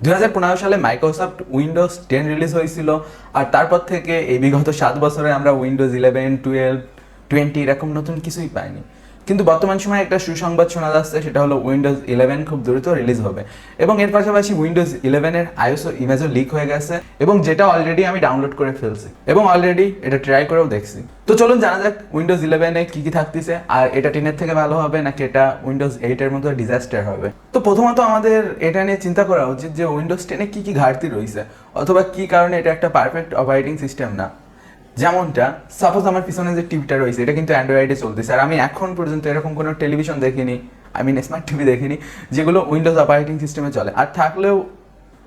2015 সালে Microsoft Windows 10 release হয়েছিল, আর তারপর থেকে এই বিগত 7 বছরে আমরা উইন্ডোজ 11, 12, 20 এরকম নতুন কিছুই পাইনি। কিন্তু বর্তমান সময়ে একটা সুসংবাদ শোনা যাচ্ছে, সেটা হলো উইন্ডোজ 11 খুব দ্রুত রিলিজ হবে, এবং এর পাশাপাশি উইন্ডোজ 11 এর আইওএস ইমেজও লিক হয়ে গেছে, এবং যেটা অলরেডি আমি ডাউনলোড করে ফেলছি এবং অলরেডি এটা ট্রাই করেও দেখছি। তো চলুন জানা যাক উইন্ডোজ 11 এ কি কি থাকতেছে, আর এটা 10 এর থেকে ভালো হবে নাকি এটা উইন্ডোজ 8 এর মতো ডিজাস্টার হবে। তো প্রথমত আমাদের এটা নিয়ে চিন্তা করা উচিত যে উইন্ডোজ 10 এ কি কি ঘাটতি রয়েছে, অথবা কি কারণে এটা একটা পারফেক্ট অপারেটিং সিস্টেম না। যেমনটা সাপোজ আমার পিছনে যে টিভিটা রয়েছে এটা কিন্তু অ্যান্ড্রয়েডে চলতেছে, আর আমি এখন পর্যন্ত এরকম কোনো টেলিভিশন দেখিনি, স্মার্ট টিভি দেখিনি যেগুলো উইন্ডোজ অপারেটিং সিস্টেমে চলে, আর থাকলেও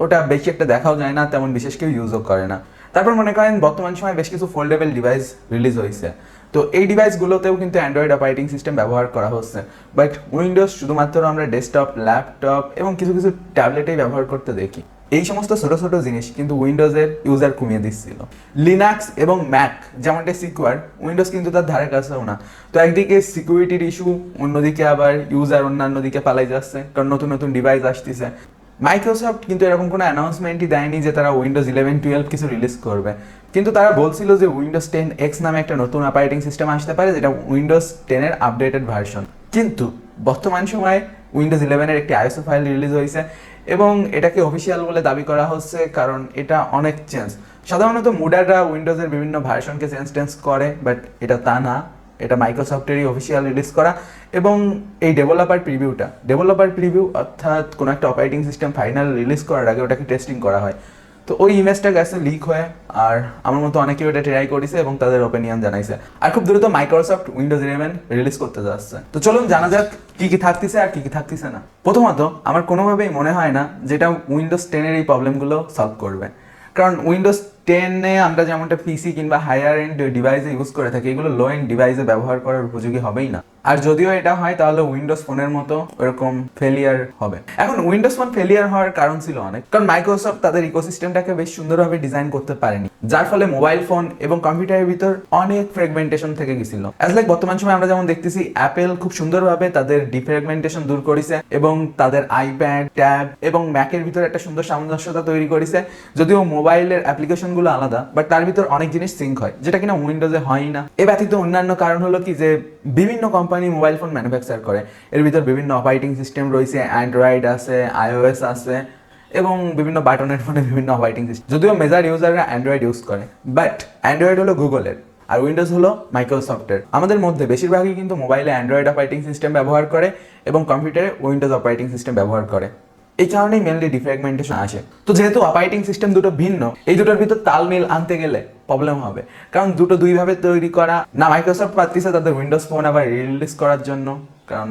ওটা বেশি একটা দেখাও যায় না, তেমন বিশেষ কেউ ইউজও করে না। তারপর মনে করেন বর্তমান সময় বেশ কিছু ফোল্ডেবল ডিভাইস রিলিজ হয়েছে, তো এই ডিভাইসগুলোতেও কিন্তু অ্যান্ড্রয়েড অপারেটিং সিস্টেম ব্যবহার করা হচ্ছে, বাট উইন্ডোজ শুধুমাত্র আমরা ডেস্কটপ, ল্যাপটপ এবং কিছু কিছু ট্যাবলেটেই ব্যবহার করতে দেখি। এই সমস্ত ছোট ছোট জিনিস কিন্তু উইন্ডোজের ইউজার কমিয়ে দিচ্ছিল। লিনাক্স এবং ম্যাক যেমনটা সিকিউর, উইন্ডোজ কিন্তু তার ধারে কাছেও না। তো একদিকে সিকিউরিটির ইস্যু, অন্যদিকে আবার ইউজার অন্যান্য দিকে পালাই যাচ্ছে, কারণ নতুন নতুন ডিভাইস আসতেছে। মাইক্রোসফট কিন্তু এরকম কোনো অ্যানাউন্সমেন্টই দেয়নি যে তারা উইন্ডোজ 11, 12 কিছু রিলিজ করবে, কিন্তু তারা বলছিল যে উইন্ডোজ 10X নামে একটা নতুন অপারেটিং সিস্টেম আসতে পারে, যেটা উইন্ডোজ 10 এর আপডেটেড ভার্সন। কিন্তু বর্তমান সময়ে উইন্ডোজ 11 এর একটি আইএসও ফাইল রিলিজ হয়েছে, এবং এটাকে অফিসিয়াল বলে দাবি করা হচ্ছে, কারণ এটা অনেক চেঞ্জ। সাধারণত মুডাররা উইন্ডোজের বিভিন্ন ভার্সনকে চেঞ্জ করে, বাট এটা তা না, এটা মাইক্রোসফটেরই অফিসিয়াল রিলিজ করা। এবং এই ডেভেলপার প্রিভিউ অর্থাৎ কোনো একটা অপারেটিং সিস্টেম ফাইনাল রিলিজ করার আগে ওটাকে টেস্টিং করা হয়। তো ওই ইমেজটা গেছে লিক হয়ে, আর আমার মতো অনেকেই ওটা ট্রাই করেছে এবং তাদের ওপিনিয়ন জানাইছে, আর খুব দ্রুত মাইক্রোসফট উইন্ডোজ 11 রিলিজ করতে যাচ্ছে। তো চলুন জানা যাক কি কি থাকতেছে আর কি কি থাকতেছে না। প্রথমত আমার কোনোভাবেই মনে হয় না যেটা উইন্ডোজ 10 এর এই প্রবলেমগুলো সলভ করবে, কারণ উইন্ডোজ 10 এ আমরা যেমনটা পিসি কিংবা হায়ার এন্ড ডিভাইসে ইউজ করে থাকি, এগুলো লো এন্ড ডিভাইসে ব্যবহার করার উপযোগী হবেই না। আর যদিও এটা হয় তাহলে উইন্ডোজ ফোনের মতো এরকম ফেলিয়ার হবে। এখন উইন্ডোজ ফোন ফেলিয়ার হওয়ার কারণ ছিল অনেক, কারণ মাইক্রোসফট তাদের ইকোসিস্টেমটাকে বেশ সুন্দরভাবে ডিজাইন করতে পারেনি, যার ফলে মোবাইল ফোন এবং কম্পিউটারের ভিতর অনেক ফ্র্যাগমেন্টেশন থেকে গেছিল। অ্যাজ লাইক বর্তমান সময় আমরা যেমন দেখতেছি অ্যাপেল খুব সুন্দরভাবে তাদের ডিফ্র্যাগমেন্টেশন দূর করেছে, এবং তাদের আইপ্যাড, ট্যাব এবং ম্যাকের ভিতর একটা সুন্দর সামঞ্জস্যতা তৈরি করেছে। যদিও মোবাইলের অ্যাপ্লিকেশনগুলো আলাদা, বাট তার ভিতর অনেক জিনিস সিঙ্ক হয়, যেটা কিনা উইন্ডোজে হয় না। এ ব্যতীত অন্যান্য কারণ হলো কি, যে বিভিন্ন কোম্পানি মোবাইল ফোন ম্যানুফ্যাকচার করে, এর ভিতর বিভিন্ন অপারেটিং সিস্টেম রয়েছে, অ্যান্ড্রয়েড আছে, আইওএস আছে, এবং বিভিন্ন বাটনের ফোনে বিভিন্ন অপারেটিং সিস্টেম। যদিও মেজার ইউজাররা অ্যান্ড্রয়েড ইউজ করে, বাট অ্যান্ড্রয়েড হলো গুগলের আর উইন্ডোজ হলো মাইক্রোসফটের। আমাদের মধ্যে বেশিরভাগই কিন্তু মোবাইলে অ্যান্ড্রয়েড অপারেটিং সিস্টেম ব্যবহার করে এবং কম্পিউটারে উইন্ডোজ অপারেটিং সিস্টেম ব্যবহার করে। এই কারণেই মেনলি ডিফ্র্যাগমেন্টেশন আসে। তো যেহেতু অপারেটিং সিস্টেম দুটো ভিন্ন, এই দুটোর ভিতর তালমিল আনতে গেলে প্রবলেম হবে, কারণ দুটো দুইভাবে তৈরি করা না। মাইক্রোসফট পারতেছে তাদের উইন্ডোজ ফোন আবার রিলিজ করার জন্য, কারণ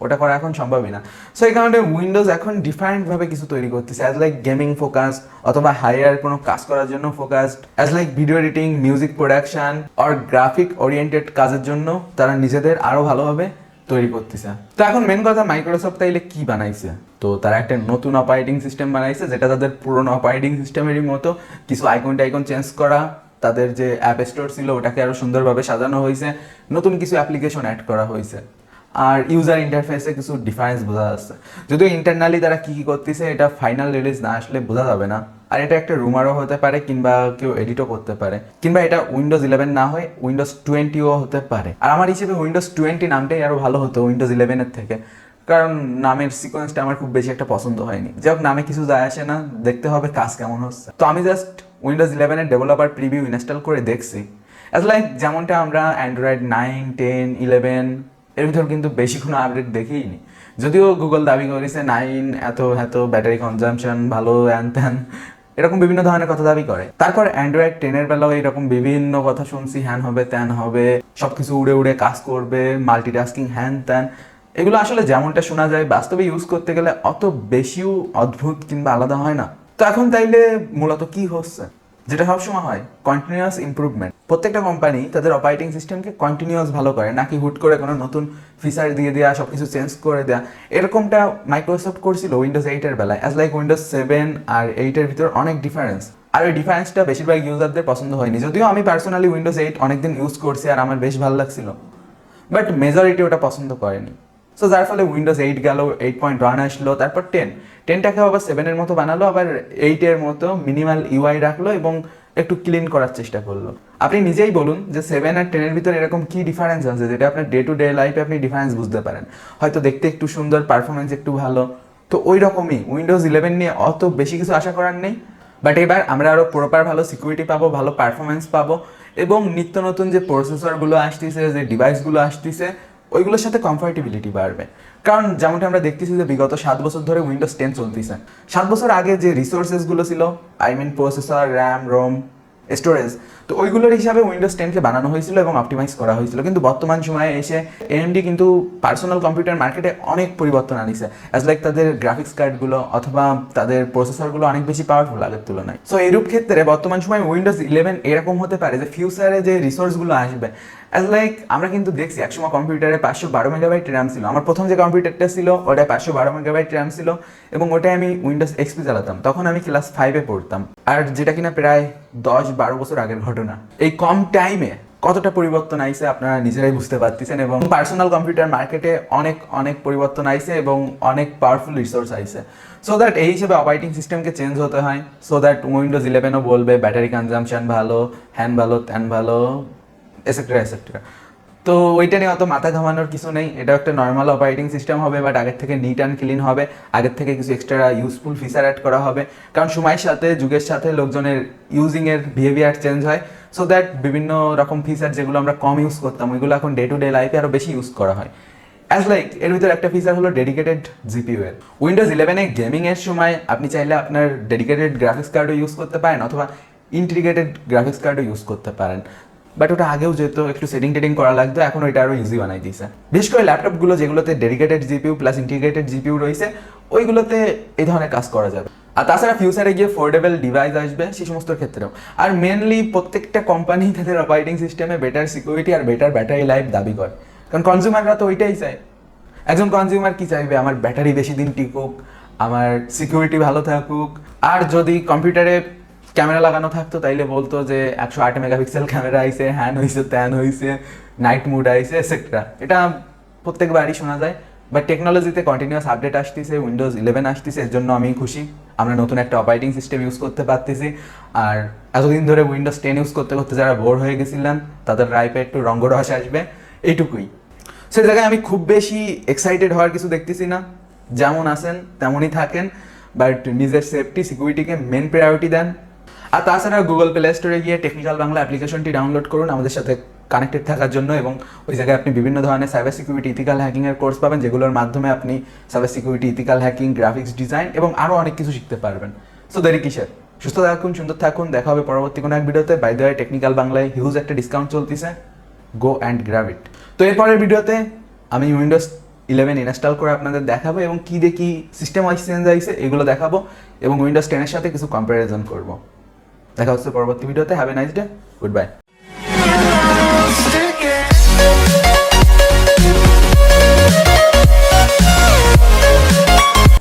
ওটা করা এখন সম্ভবই না। সো এই কারণে উইন্ডোজ এখন ডিফারেন্টভাবে কিছু তৈরি করতেছে, অ্যাজ লাইক গেমিং ফোকাস, অথবা হায়ার কোনো কাজ করার জন্য focused, as like video editing, music production আর গ্রাফিক ওরিয়েন্টেড কাজের জন্য তারা নিজেদের আরো ভালোভাবে তৈরি করতেছে। তো এখন মেন কথা, মাইক্রোসফট তাইলে কি বানাইছে? তো তারা একটা নতুন অপারেটিং সিস্টেম বানাইছে, যেটা তাদের পুরনো অপারেটিং সিস্টেমেরই মতো। কিছু আইকন চেঞ্জ করা, তাদের যে অ্যাপ স্টোর ছিল ওটাকে আরো সুন্দরভাবে সাজানো হয়েছে, নতুন কিছু অ্যাপ্লিকেশন অ্যাড করা হয়েছে, আর ইউজার ইন্টারফেসে কিছু ডিফারেন্স বোঝা যাচ্ছে। যদিও ইন্টারনালি তারা কি কি করতেছে এটা ফাইনাল রিলিজ না আসলে বোঝা যাবে না, আর এটা একটা রুমারও হতে পারে, কিংবা কেউ এডিটও করতে পারে, কিংবা এটা উইন্ডোজ 11 না হয় উইন্ডোজ 20ও হতে পারে। আর আমার হিসেবে উইন্ডোজ 20 নামটাই আরো ভালো হতো উইন্ডোজ 11 এর থেকে, কারণ নামের সিকোয়েন্সটা আমার খুব বেশি একটা পছন্দ হয়নি। যাই হোক, নামে কিছু যায় আসে না, দেখতে হবে কাজ কেমন হচ্ছে। তো আমি জাস্ট উইন্ডোজ 11 এর ডেভেলপার প্রিভিউ ইনস্টল করে দেখছি, অ্যাজ লাইক যেমনটা আমরা অ্যান্ড্রয়েড 9, 10, 11 এর ভিতর কিন্তু বেশি কোনো আপডেট দেখিনি। যদিও গুগল দাবি করেছে 9 এত ব্যাটারি কনজাম্পশন ভালো, হ্যান ত্যান, এরকম বিভিন্ন ধরনের কথা দাবি করে। তারপর অ্যান্ড্রয়েড 10 এর বেলাও এরকম বিভিন্ন কথা শুনছি, হ্যান হবে ত্যান হবে, সবকিছু উড়ে উড়ে কাজ করবে, মাল্টিটাস্কিং হ্যান ত্যান। এগুলো আসলে যেমনটা শোনা যায়, বাস্তবে ইউজ করতে গেলে অত বেশিও অদ্ভুত কিংবা আলাদা হয় না। তো এখন তাইলে মূলত কি হচ্ছে, যেটা সবসময় হয়, কন্টিনিউয়াস ইমপ্রুভমেন্ট। প্রত্যেকটা কোম্পানি তাদের অপারেটিং সিস্টেমকে কন্টিনিউয়াস ভালো করে, নাকি হুট করে কোনো নতুন ফিচার দিয়ে দেওয়া, সব কিছু চেঞ্জ করে দেওয়া। এরকমটা মাইক্রোসফট করছিল উইন্ডোজ 8 এর বেলায়, অ্যাজ লাইক উইন্ডোজ 7 আর 8 এর ভিতর অনেক ডিফারেন্স, আর ওই ডিফারেন্সটা বেশিরভাগ ইউজারদের পছন্দ হয়নি। যদিও আমি পার্সোনালি উইন্ডোজ 8 অনেকদিন ইউজ করছি আর আমার বেশ ভালো লাগছিল, বাট মেজরিটি ওটা পছন্দ করেনি। সো যার ফলে উইন্ডোজ 8 গেল, 8.1 আসলো, তারপর 10 10টাকে আবার 7-এর মতো বানালো, আবার 8-এর মতো মিনিমাল ইউআই রাখলো এবং একটু ক্লিন করার চেষ্টা করলো। আপনি নিজেই বলুন যে 7 আর 10-এর ভিতরে এরকম কি ডিফারেন্স আছে যেটা আপনার ডে টু ডে লাইফে আপনি ডিফারেন্স বুঝতে পারেন। হয়তো দেখতে একটু সুন্দর, পারফরমেন্স একটু ভালো, তো ওই রকমই উইন্ডোজ 11 নিয়ে অত বেশি কিছু আশা করার নেই। বাট এবার আমরা আরও প্রপার ভালো সিকিউরিটি পাবো, ভালো পারফরমেন্স পাবো, এবং নিত্য নতুন যে প্রসেসরগুলো আসতেছে, যে ডিভাইসগুলো আসতেছে, ওইগুলোর সাথে কমফর্টেবিলিটি বাড়বে। কারণ যেমনটা আমরা দেখতেছি যে বিগত 7 বছর ধরে উইন্ডোজ 10 চলতেছে। 7 বছর আগে যে রিসোর্সেসগুলো ছিল, I mean processor, RAM, ROM, storage, তো ওইগুলোর হিসাবে উইন্ডোজ 10কে বানানো হয়েছিল এবং অপটিমাইজ করা হয়েছিল। কিন্তু বর্তমান সময়ে এসে এএমডি কিন্তু পার্সোনাল কম্পিউটার মার্কেটে অনেক পরিবর্তন আনিছে, অ্যাজ লাইক তাদের গ্রাফিক্স কার্ডগুলো অথবা তাদের প্রসেসরগুলো অনেক বেশি পাওয়ারফুল আগের তুলনায়। সো এইরূপ ক্ষেত্রে বর্তমান সময় উইন্ডোজ 11 এরকম হতে পারে যে ফিউচারে যে রিসোর্সগুলো আসবে, অ্যাজ লাইক আমরা কিন্তু দেখছি একসময় কম্পিউটারে 512 মেগাবাইট র্যাম ছিল। আমার প্রথম যে কম্পিউটারটা ছিল ওটায় 512 মেগাবাইট র্যাম ছিল এবং ওটাই আমি উইন্ডোজ এক্সপি চালাতাম। তখন আমি ক্লাস 5-এ পড়তাম, আর যেটা কিনা প্রায় 10-12 বছর আগের ঘটনা। এই কম টাইমে কতটা পরিবর্তন আইছে আপনারা নিজেরাই বুঝতে পারতেছেন, এবং পার্সোনাল কম্পিউটার মার্কেটে অনেক অনেক পরিবর্তন আইছে এবং অনেক পাওয়ারফুল রিসোর্স আইছে। সো দ্যাট এই হিসেবে অপারেটিং সিস্টেমকে চেঞ্জ হতে হয়, সো দ্যাট উইন্ডোজ 11ও বলবে ব্যাটারি কনজাম্পশন ভালো, হ্যান ভালো, ত্যান ভালো, এসেট্রা এসেট্রা। তো ওইটা নিয়ে অত মাথা ঘামানোর কিছু নেই, এটা একটা নর্মাল অপারেটিং সিস্টেম হবে, বাট আগের থেকে নিট অ্যান্ড ক্লিন হবে, আগের থেকে কিছু এক্সট্রা ইউজফুল ফিচার অ্যাড করা হবে। কারণ সময়ের সাথে, যুগের সাথে লোকজনের ইউজিংয়ের বিহেভিয়ার চেঞ্জ হয়, সো দ্যাট বিভিন্ন রকম ফিচার যেগুলো আমরা কম ইউজ করতাম ওইগুলো এখন ডে টু ডে লাইফে আরও বেশি ইউজ করা হয়। অ্যাজ লাইক এর ভিতরে একটা ফিচার হলো ডেডিকেটেড জিপিইউ এর। উইন্ডোজ 11-এ গেমিংয়ের সময় আপনি চাইলে আপনার ডেডিকেটেড গ্রাফিক্স কার্ডও ইউজ করতে পারেন অথবা ইন্টিগ্রেটেড গ্রাফিক্স কার্ডও ইউজ করতে পারেন। বাট ওটা আগেও যেহেতু একটু সেটিং টেটিং করা লাগতো, এখন ওইটা আরও ইজি বানাই দিয়েছে। বিশেষ করে ল্যাপটপগুলো যেগুলোতে dedicated GPU plus integrated GPU রয়েছে, ওইগুলোতে এই ধরনের কাজ করা যাবে। আর তাছাড়া ফিউচারে গিয়ে ফোল্ডেবল ডিভাইস আসবে সেই সমস্ত ক্ষেত্রেও। আর মেনলি প্রত্যেকটা কোম্পানি তাদের অপারেটিং সিস্টেমে বেটার সিকিউরিটি আর বেটার ব্যাটারি লাইফ দাবি করে, কারণ কনজিউমাররা তো ওইটাই চায়। একজন কনজিউমার কি চাইবে? আমার ব্যাটারি বেশি দিন টিকুক, আমার সিকিউরিটি ভালো থাকুক। আর যদি কম্পিউটারে ক্যামেরা লাগানো থাকতো তাইলে বলতো যে 108 মেগাপিক্সেল ক্যামেরা আইছে, হ্যান হয়েছে, ত্যান হয়েছে, নাইট মুড আইছে, এটসেট্রা। এটা প্রত্যেকবারই শোনা যায়। বাট টেকনোলজিতে কন্টিনিউয়াস আপডেট আসতেছে, উইন্ডোজ 11 আসতেছে, এর জন্য আমি খুশি। আমরা নতুন একটা অপারেটিং সিস্টেম ইউজ করতে পারতেছি। আর এতদিন ধরে উইন্ডোজ 10 ইউজ করতে করতে যারা বোর হয়ে গেছিলেন তাদের লাইফে একটু রঙ্গরস আসবে, এইটুকুই। সেই জায়গায় আমি খুব বেশি এক্সাইটেড হওয়ার কিছু দেখতেছি না। যেমন আছেন তেমনই থাকেন, বাট নিজের সেফটি সিকিউরিটিকে মেন প্রায়োরিটি দেন। আর তাছাড়া গুগল প্লে স্টোরে গিয়ে টেকনিক্যাল বাংলা অ্যাপ্লিকেশনটি ডাউনলোড করুন আমাদের সাথে কানেক্টেড থাকার জন্য, এবং ওই জায়গায় আপনি বিভিন্ন ধরনের সাইবার সিকিউরিটি, ইথিক্যাল হ্যাকিংয়ের কোর্স পাবেন, যেগুলোর মাধ্যমে আপনি cyber security, ethical hacking, graphics design এবং আরও অনেক কিছু শিখতে পারবেন। সো দেরি কিসের? সুস্থ থাকুন, সুন্দর থাকুন, দেখা হবে পরবর্তী কোনো এক ভিডিওতে। বাই দ্য ওয়ে, টেকনিক্যাল বাংলায় হিউজ একটা ডিসকাউন্ট চলতেছে, গো অ্যান্ড গ্র্যাব ইট। তো এরপরের ভিডিওতে আমি উইন্ডোজ 11 ইনস্টল করে আপনাদের দেখাবো এবং কী দেখি সিস্টেম ওয়াইজ চেঞ্জ আইছে এগুলো দেখাবো, এবং উইন্ডোজ 10-এর সাথে কিছু কম্প্যারিজন করবো। দেখা হচ্ছে পরবর্তী ভিডিওতে। Have a nice day, good bye.